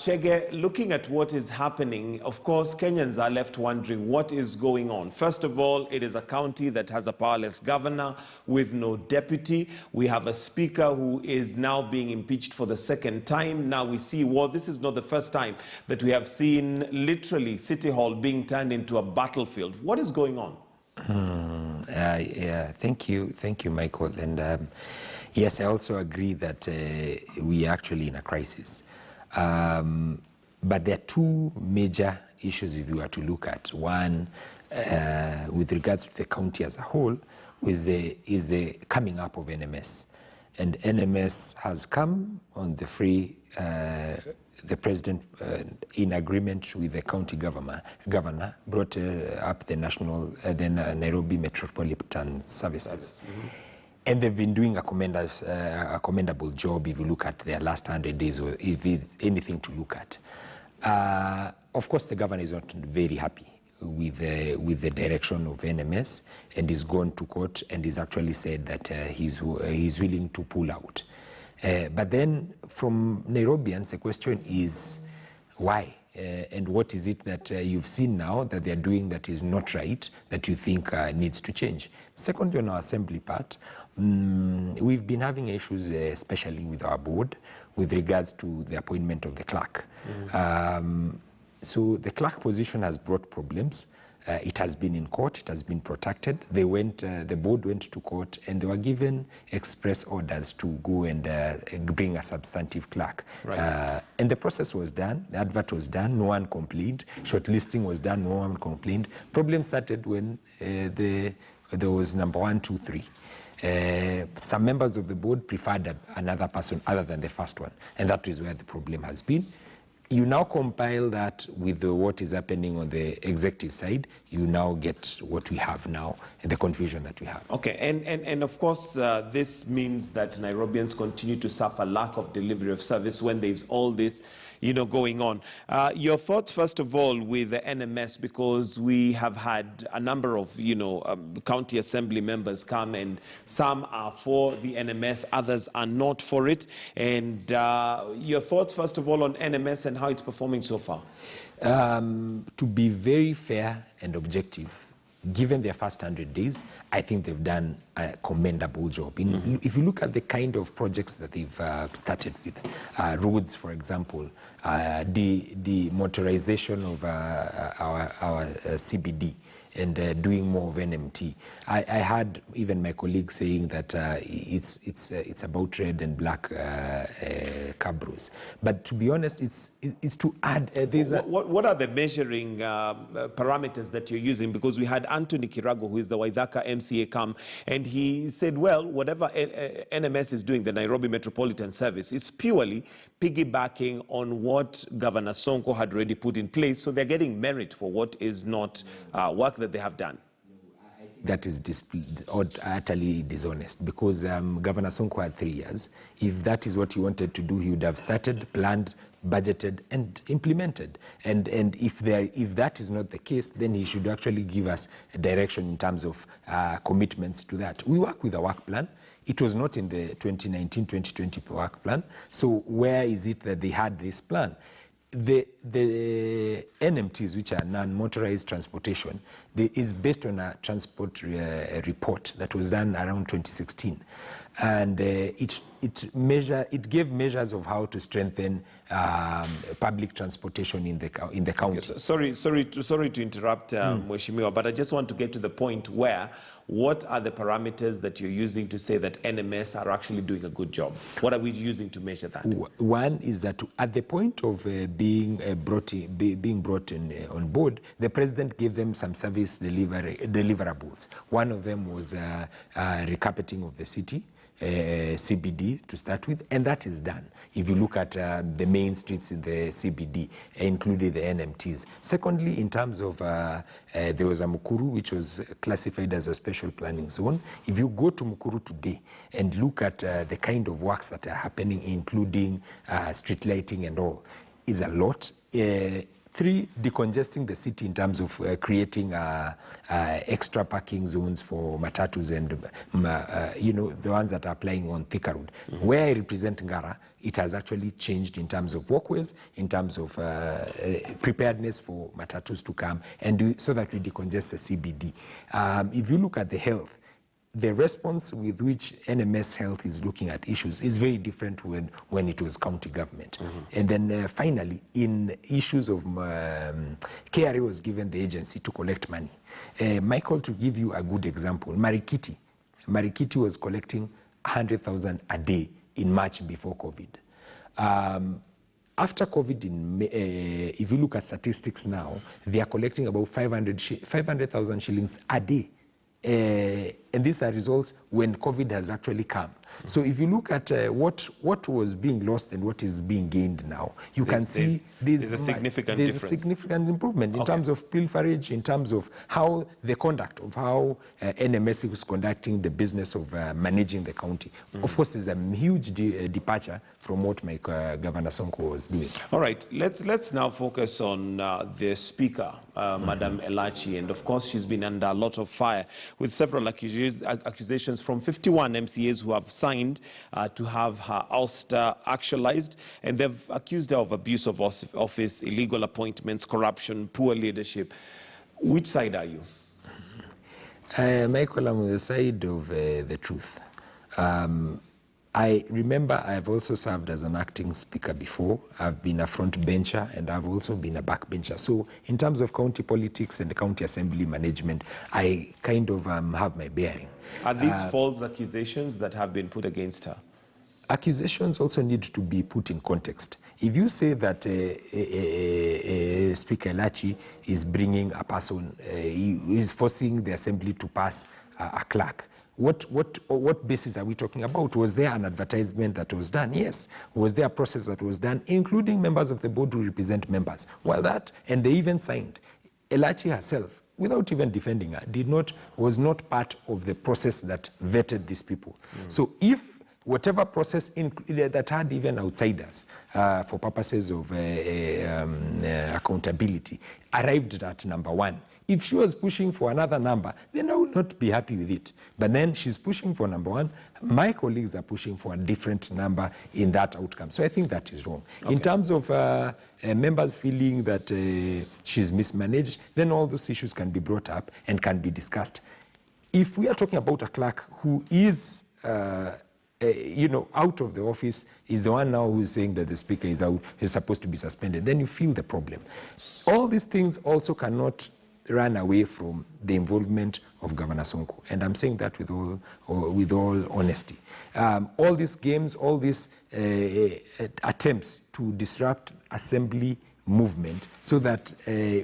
Chege, looking at what is happening, of course, Kenyans are left wondering what is going on. First of all, it is a county that has a powerless governor with no deputy. We have a speaker who is now being impeached for the second time. Now we see, well, this is not the first time that we have seen literally City Hall being turned into a battlefield. What is going on? Yeah, thank you, Michael. And yes, I also agree that we are actually in a crisis. But there are two major issues if you are to look at. One, with regards to the county as a whole, is the coming up of NMS. And NMS has come on the free, the president, in agreement with the county governor, brought up the Nairobi Metropolitan Services. Mm-hmm. And they've been doing a commendable job if you look at their last 100 days, or if it's anything to look at. Of course, the governor is not very happy with the direction of NMS, and he's gone to court and he's actually said that he's willing to pull out. But then from Nairobians, the question is why? And what is it that you've seen now that they're doing that is not right, that you think needs to change? Secondly, on our assembly part, we've been having issues, especially with our board, with regards to the appointment of the clerk. Mm-hmm. So the clerk position has brought problems. It has been in court, it has been protected. The board went to court and they were given express orders to go and bring a substantive clerk. Right. And the process was done, the advert was done, no one complained. Shortlisting was done, no one complained. Problem started when there was number 1, 2, 3. Some members of the board preferred another person other than the first one, and that is where the problem has been. You now compile that with what is happening on the executive side, you now get what we have now, and the confusion that we have. Okay, and of course, this means that Nairobians continue to suffer lack of delivery of service when there is all this, going on. Your thoughts, first of all, with the NMS, because we have had a number of, county assembly members come, and some are for the NMS, others are not for it. And your thoughts, first of all, on NMS and how it's performing so far? To be very fair and objective, given their first 100 days, I think they've done a commendable job. If you look at the kind of projects that they've started with, roads, for example, the motorization of our CBD, and doing more of NMT. I heard even my colleagues saying that it's about red and black cabros. But to be honest, it's to add. What are the measuring parameters that you're using? Because we had Anthony Kirago, who is the Waithaka MCA, come, and he said, well, whatever NMS is doing, the Nairobi Metropolitan Service, it's purely piggybacking on what Governor Sonko had already put in place. So they're getting merit for what is not work that they have done. That is utterly dishonest, because Governor Sonko had 3 years. If that is what he wanted to do, he would have started, planned, budgeted, and implemented. And if that is not the case, then he should actually give us a direction in terms of commitments to that. We work with a work plan. It was not in the 2019-2020 work plan. So where is it that they had this plan? The NMTs, which are non-motorized transportation, is based on a transport report that was done around 2016, and it gave measures of how to strengthen public transportation in the county. Okay, sorry to interrupt, Mheshimiwa, but I just want to get to the point where, what are the parameters that you're using to say that NMS are actually doing a good job? What are we using to measure that? One is that at the point of being brought on board, the president gave them some service deliverables. One of them was recarpeting of the city, CBD to start with, and that is done. If you look at the main streets in the CBD, including the NMTs. Secondly, in terms of, there was a Mukuru, which was classified as a special planning zone. If you go to Mukuru today and look at the kind of works that are happening, including street lighting and all, is a lot. 3, decongesting the city in terms of creating extra parking zones for matatus and, the ones that are playing on Thika Road. Where I represent Ngara, it has actually changed in terms of walkways, in terms of preparedness for matatus to come, and so that we decongest the CBD. If you look at the health, the response with which NMS Health is looking at issues is very different when it was county government. And then finally, in issues of KRA was given the agency to collect money. Michael, to give you a good example, Marikiti was collecting 100,000 a day in March before COVID. After COVID, if you look at statistics now, they are collecting about 500,000 shillings a day. And these are results when COVID has actually come. So if you look at what was being lost and what is being gained now, you can see there's a significant improvement in terms of pilferage, in terms of how the conduct of how NMS is conducting the business of managing the county. Of course, there's a huge departure from what my Governor Sonko was doing. All right, let's now focus on the Speaker, Madam Elachi, and of course she's been under a lot of fire with several accusations from 51 MCAs who have signed to have her ouster actualized, and they've accused her of abuse of office, illegal appointments, corruption, poor leadership. Which side are you? Michael, I'm on the side of the truth. I remember I've also served as an acting speaker before. I've been a front bencher and I've also been a back bencher. So in terms of county politics and the county assembly management, I kind of have my bearing. Are these false accusations that have been put against her? Accusations also need to be put in context. If you say that Speaker Elachi is bringing a person, is forcing the assembly to pass a clerk, what basis are we talking about? Was there an advertisement that was done? Yes. Was there a process that was done, including members of the board who represent members? Well, and they even signed. Elachi herself, without even defending her, was not part of the process that vetted these people. So if whatever process that had even outsiders for purposes of accountability arrived at number 1, if she was pushing for another number, then I would not be happy with it. But then she's pushing for number 1. My colleagues are pushing for a different number in that outcome. So I think that is wrong. Okay. In terms of members feeling that she's mismanaged, then all those issues can be brought up and can be discussed. If we are talking about a clerk who is out of the office, is the one now who is saying that the speaker is supposed to be suspended, then you feel the problem. All these things also cannot run away from the involvement of Governor Sonko. And I'm saying that with all honesty. All these games, all these attempts to disrupt assembly movement so that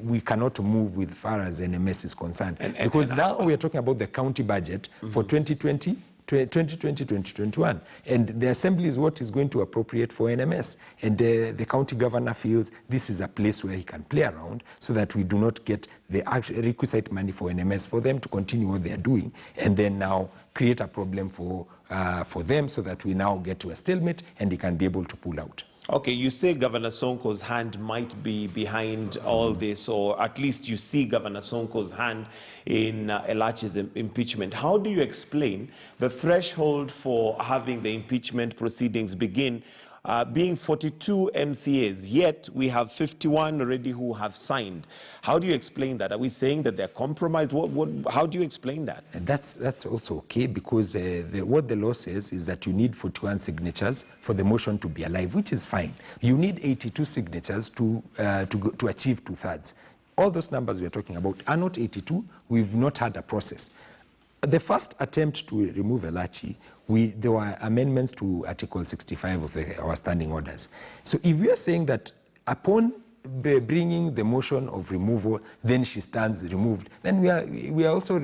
we cannot move with far as NMS is concerned. Because now we are talking about the county budget for 2020-2021. And the assembly is what is going to appropriate for NMS. And the county governor feels this is a place where he can play around so that we do not get the requisite money for NMS for them to continue what they are doing and then now create a problem for them so that we now get to a stalemate and he can be able to pull out. Okay, you say Governor Sonko's hand might be behind all this, or at least you see Governor Sonko's hand in Elachi's impeachment. How do you explain the threshold for having the impeachment proceedings begin being 42 MCAs, yet we have 51 already who have signed? How do you explain that? Are we saying that they're compromised? How do you explain that? And that's also okay, because what the law says is that you need 41 signatures for the motion to be alive, which is fine. You need 82 signatures to achieve 2/3. All those numbers we're talking about are not 82. We've not had a process. The first attempt to remove Elachi, there were amendments to Article 65 of our standing orders. So if we are saying that upon bringing the motion of removal, then she stands removed, then we are also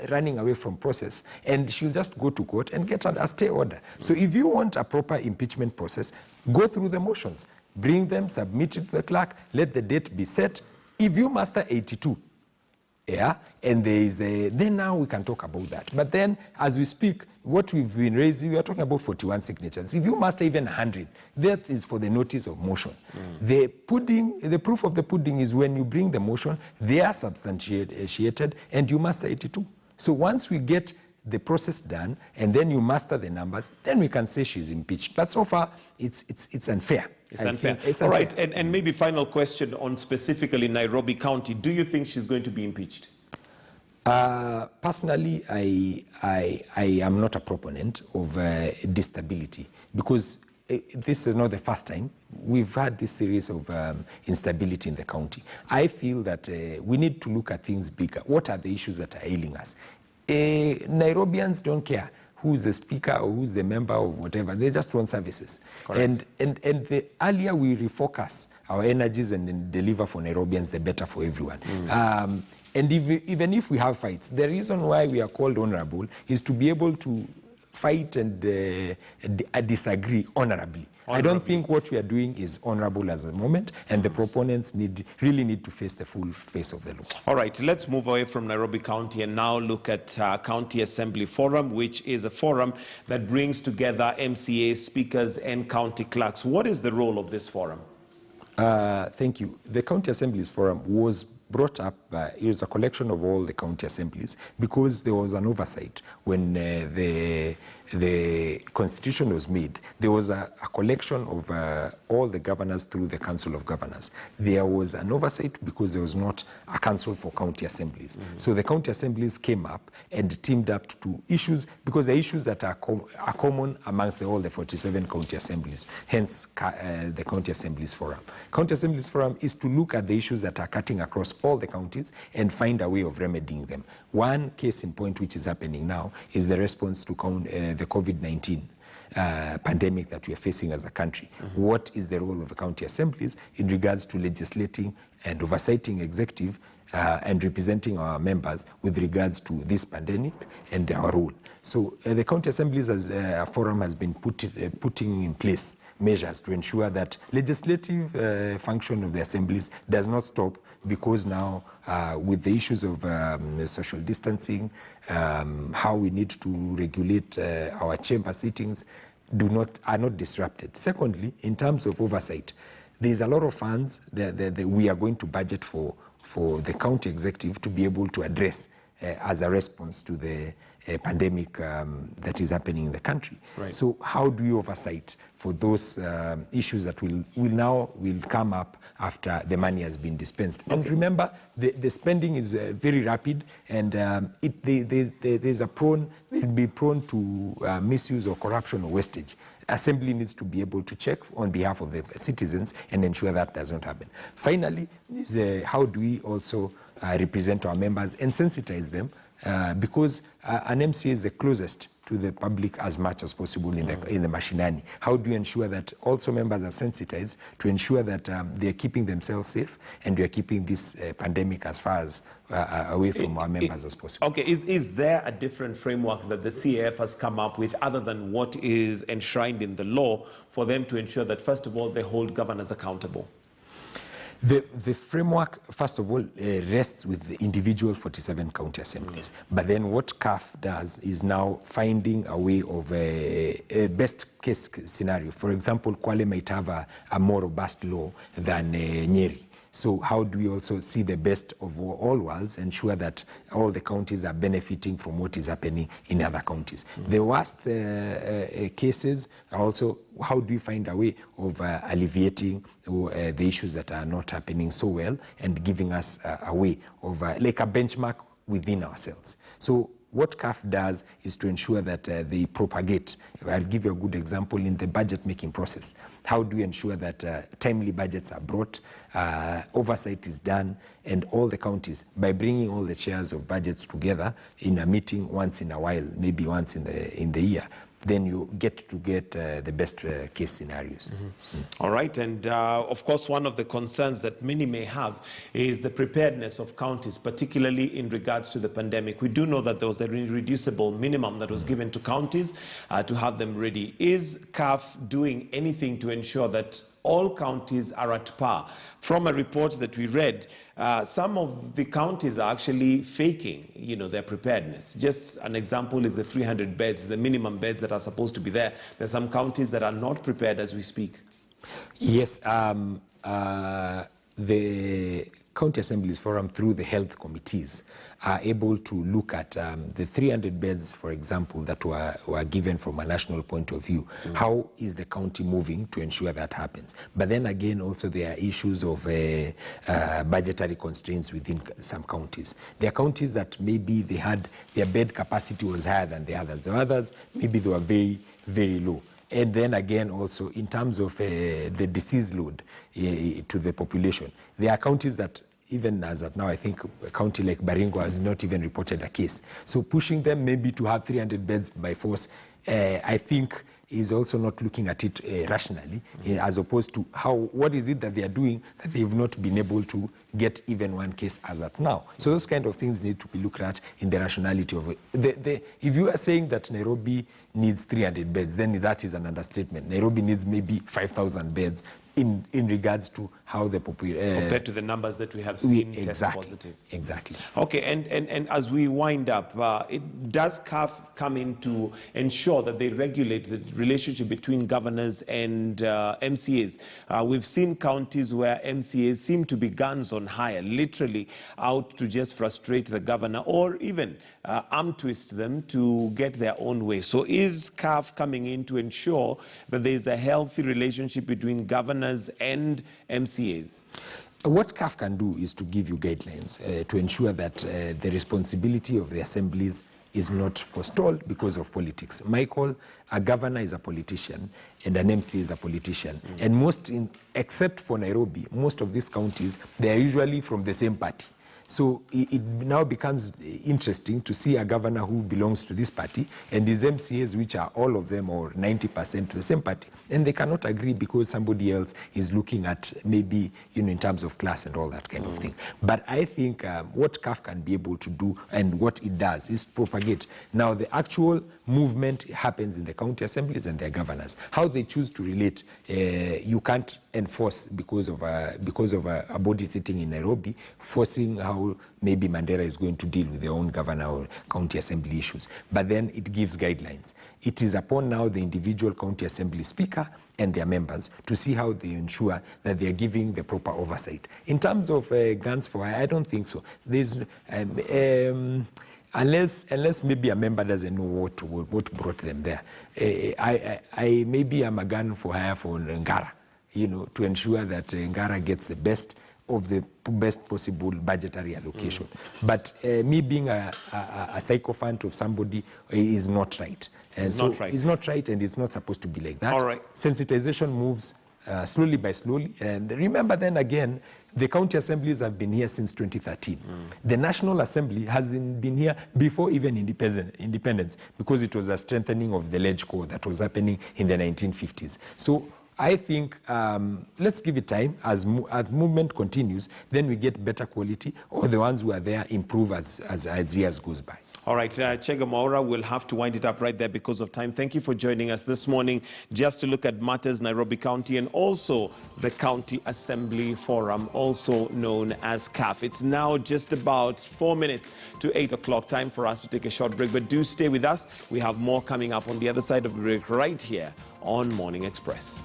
running away from process, and she'll just go to court and get a stay order. So if you want a proper impeachment process, go through the motions, bring them, submit it to the clerk, let the date be set. If you master 82, Yeah, and there is then now we can talk about that. But then, as we speak, what we've been raising, we are talking about 41 signatures. If you muster even 100, that is for the notice of motion. The proof of the pudding is when you bring the motion, they are substantiated, and you muster 82. So once we get the process done, and then you master the numbers, then we can say she's impeached. But so far, it's unfair. It's unfair. All right, and maybe final question on specifically Nairobi County. Do you think she's going to be impeached? Personally, I am not a proponent of destability, because this is not the first time we've had this series of instability in the county. I feel that we need to look at things bigger. What are the issues that are ailing us? Nairobians don't care who's the speaker or who's the member of whatever. They just want services. Correct. And the earlier we refocus our energies and then deliver for Nairobians, the better for everyone. And even if we have fights, the reason why we are called honorable is to be able to fight and disagree honorably. I don't think what we are doing is honorable at the moment, and the proponents really need to face the full face of the law. All right, let's move away from Nairobi County and now look at County Assembly Forum, which is a forum that brings together MCAs, speakers, and county clerks. What is the role of this forum? Thank you. The County Assemblies Forum was brought up, it was a collection of all the county assemblies, because there was an oversight when the constitution was made. There was a collection of all the governors through the Council of Governors. There was an oversight because there was not a council for county assemblies. So the county assemblies came up and teamed up to issues, because the issues that are common amongst all the 47 county assemblies, hence the County Assemblies Forum. County Assemblies Forum is to look at the issues that are cutting across all the counties and find a way of remedying them. One case in point which is happening now is the response to the COVID-19 pandemic that we are facing as a country. What is the role of the county assemblies in regards to legislating and oversighting executive and representing our members with regards to this pandemic and our role? So the county assemblies as a forum has been putting in place measures to ensure that legislative function of the assemblies does not stop, because now with the issues of social distancing, how we need to regulate our chamber sittings are not disrupted. Secondly, in terms of oversight, there's a lot of funds that we are going to budget for the county executive to be able to address as a response to the pandemic that is happening in the country. Right. So how do we oversight for those issues that will come up after the money has been dispensed? Okay. And remember, the spending is very rapid, and it'll be prone to misuse or corruption or wastage. Assembly needs to be able to check on behalf of the citizens and ensure that does not happen. Finally, is how do we also represent our members and sensitize them, because an MCA is the closest to the public as much as possible in the mashinani. How do you ensure that also members are sensitized to ensure that they are keeping themselves safe and we are keeping this pandemic as far as away from our members as possible? Okay, is there a different framework that the CAF has come up with other than what is enshrined in the law for them to ensure that, first of all, they hold governors accountable? The framework, first of all, rests with the individual 47 county assemblies. But then what CAF does is now finding a way of a best case scenario. For example, Kwale might have a more robust law than Nyeri. So how do we also see the best of all worlds, ensure that all the counties are benefiting from what is happening in other counties? The worst cases are also, how do we find a way of alleviating the issues that are not happening so well and giving us a way of like a benchmark within ourselves? So what CAF does is to ensure that they propagate. I'll give you a good example in the budget making process. How do we ensure that timely budgets are brought, oversight is done, and all the counties, by bringing all the chairs of budgets together in a meeting once in a while, maybe once in the year, then you get the best case scenarios. All right, and of course, one of the concerns that many may have is the preparedness of counties, particularly in regards to the pandemic. We do know that there was a irreducible minimum that was given to counties to have them ready. Is CAF doing anything to ensure that all counties are at par. From a report that we read, some of the counties are actually faking, their preparedness. Just an example is the 300 beds, the minimum beds that are supposed to be there. There's some counties that are not prepared as we speak. Yes, the County Assemblies Forum, through the health committees, are able to look at the 300 beds, for example, that were given from a national point of view. How is the county moving to ensure that happens? But then again, also there are issues of budgetary constraints within some counties. There are counties that maybe they had, their bed capacity was higher than the others. The others, maybe they were very, very low. And then again, also in terms of the disease load to the population, there are counties that, even as of now, I think a county like Baringo has not even reported a case. So pushing them maybe to have 300 beds by force, I think is also not looking at it rationally, as opposed to what is it that they are doing that they've not been able to get even one case as at now. So those kind of things need to be looked at in the rationality of it. If you are saying that Nairobi needs 300 beds, then that is an understatement. Nairobi needs maybe 5,000 beds in regards to how the population... compared to the numbers that we have seen test positive. Exactly. Okay, and as we wind up, does CAF come in to ensure that they regulate the relationship between governors and MCAs? We've seen counties where MCAs seem to be guns on hire, literally out to just frustrate the governor or even arm twist them to get their own way. So is CAF coming in to ensure that there's a healthy relationship between governors and MCAs? What CAF can do is to give you guidelines to ensure that the responsibility of the assemblies is not forestalled because of politics. Michael, a governor is a politician and an MC is a politician. And except for Nairobi, most of these counties, they are usually from the same party. So it now becomes interesting to see a governor who belongs to this party and his MCAs, which are all of them or 90% to the same party, and they cannot agree because somebody else is looking at maybe, in terms of class and all that kind of thing. But I think what CAF can be able to do and what it does is propagate. Now, the actual movement happens in the county assemblies and their governors. How they choose to relate, you can't enforce because of a body sitting in Nairobi, forcing how maybe Mandera is going to deal with their own governor or county assembly issues. But then it gives guidelines. It is upon now the individual county assembly speaker and their members to see how they ensure that they are giving the proper oversight. In terms of guns for hire, I don't think so. There's unless maybe a member doesn't know what brought them there. I maybe am a gun for hire for Ngara, to ensure that Ngara gets the best of the best possible budgetary allocation. But me being a sycophant of somebody is not right. And it's not right, and it's not supposed to be like that. All right. Sensitization moves slowly by slowly. And remember then again, the county assemblies have been here since 2013. The National Assembly has been here before even independence because it was a strengthening of the Ledge Code that was happening in the 1950s. So I think let's give it time. As movement continues, then we get better quality, or the ones who are there improve as years goes by. All right, Chega Mwaura, we'll have to wind it up right there because of time. Thank you for joining us this morning just to look at matters Nairobi County and also the County Assembly Forum, also known as CAF. It's now just about 4 minutes to 8 o'clock. Time for us to take a short break, but do stay with us. We have more coming up on the other side of the break right here on Morning Express.